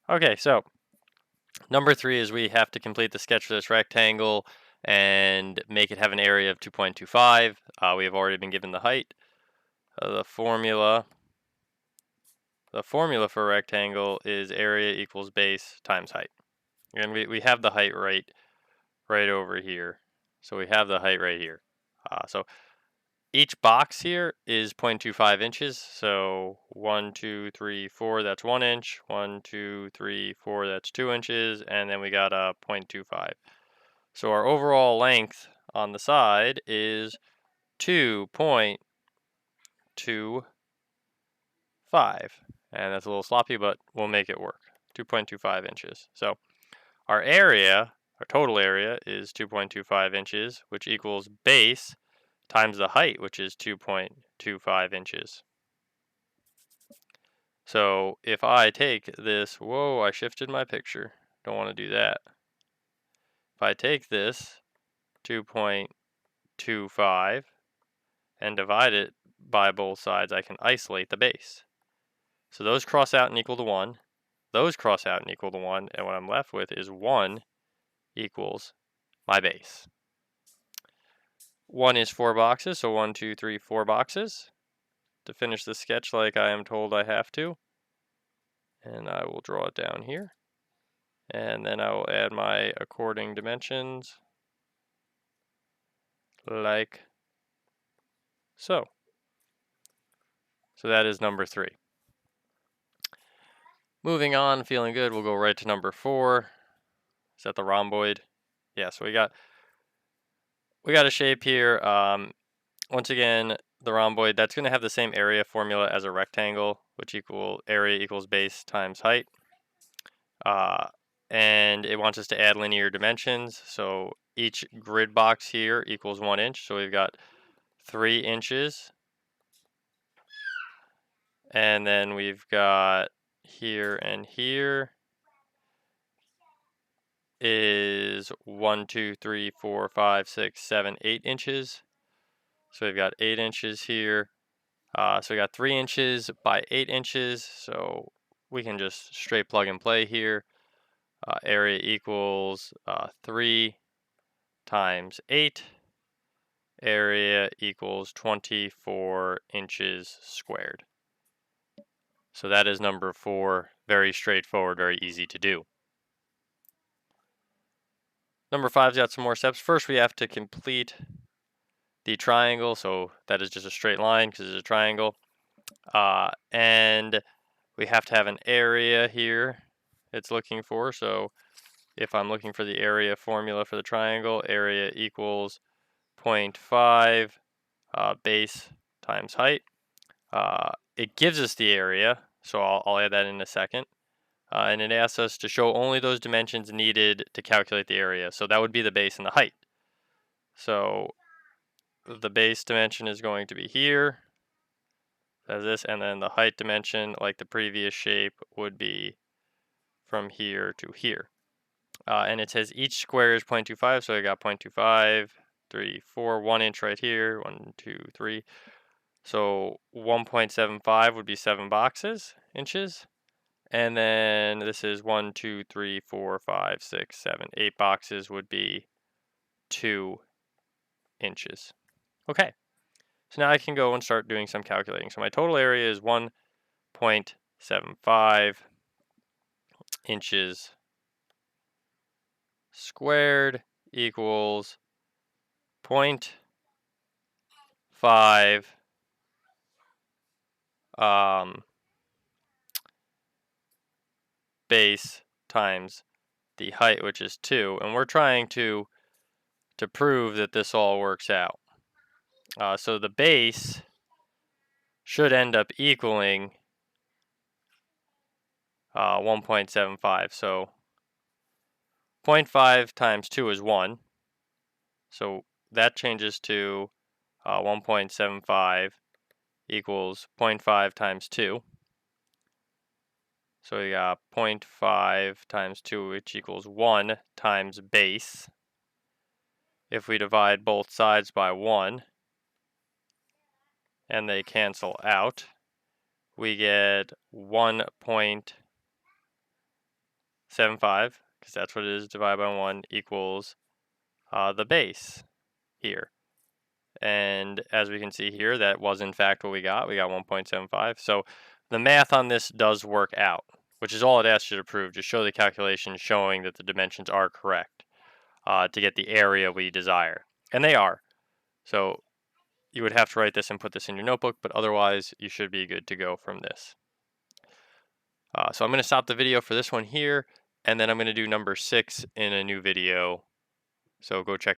Okay, so number 3 is we have to complete the sketch for this rectangle and make it have an area of 2.25. We have already been given the height. The formula for a rectangle is area equals base times height. And we have the height right over here. So we have the height right here. So each box here is 0.25 inches. So 1, 2, 3, 4, that's 1 inch. 1, 2, 3, 4, that's 2 inches. And then we got a 0.25. So our overall length on the side is 2.25. And that's a little sloppy, but we'll make it work. 2.25 inches. So our total area is 2.25 inches, which equals base times the height, which is 2.25 inches. So if I take this, whoa, I shifted my picture. Don't want to do that. If I take this 2.25 and divide it by both sides, I can isolate the base. So those cross out and equal to 1. Those cross out and equal to 1. And what I'm left with is 1 equals my base. 1 is 4 boxes, so 1, 2, 3, 4 boxes to finish the sketch like I am told I have to. And I will draw it down here. And then I will add my according dimensions like so. So that is number 3. Moving on, feeling good, we'll go right to number 4. Is that the rhomboid? Yeah, so we got a shape here. Once again, the rhomboid, that's going to have the same area formula as a rectangle, which area equals base times height. And it wants us to add linear dimensions. So each grid box here equals 1 inch. So we've got 3 inches. And then we've got here and here is 1, 2, 3, 4, 5, 6, 7, 8 inches. So we've got 8 inches here. So we got 3 inches by 8 inches. So we can just straight plug and play here. Area equals 3 times 8. Area equals 24 inches squared. So that is number 4. Very straightforward, very easy to do. Number 5's got some more steps. First, we have to complete the triangle. So that is just a straight line because it's a triangle. And we have to have an area here it's looking for. So if I'm looking for the area formula for the triangle, area equals 0.5 base times height. It gives us the area, so I'll add that in a second. And it asks us to show only those dimensions needed to calculate the area. So that would be the base and the height. So the base dimension is going to be here, as this, and then the height dimension, like the previous shape, would be from here to here. And it says each square is 0.25, so I got 0.25, 3, 4, 1 inch right here, 1, 2, 3. So 1.75 would be 7 inches. And then this is 1, 2, 3, 4, 5, 6, 7, 8 boxes would be 2 inches. Okay, so now I can go and start doing some calculating. So my total area is 1.75 inches squared equals 0.5 base times the height, which is 2, and we're trying to prove that this all works out. So the base should end up equaling 1.75. So 0.5 times 2 is 1. So that changes to 1.75 equals 0.5 times 2. So we got 0.5 times 2, which equals 1 times base. If we divide both sides by 1, and they cancel out, we get 1.75 1.75, because that's what it is, divided by 1 equals the base here. And as we can see here, that was in fact what we got. We got 1.75. So the math on this does work out, which is all it asks you to prove. Just show the calculation showing that the dimensions are correct to get the area we desire. And they are. So you would have to write this and put this in your notebook, but otherwise you should be good to go from this. So I'm going to stop the video for this one here, and then I'm going to do number 6 in a new video. So go check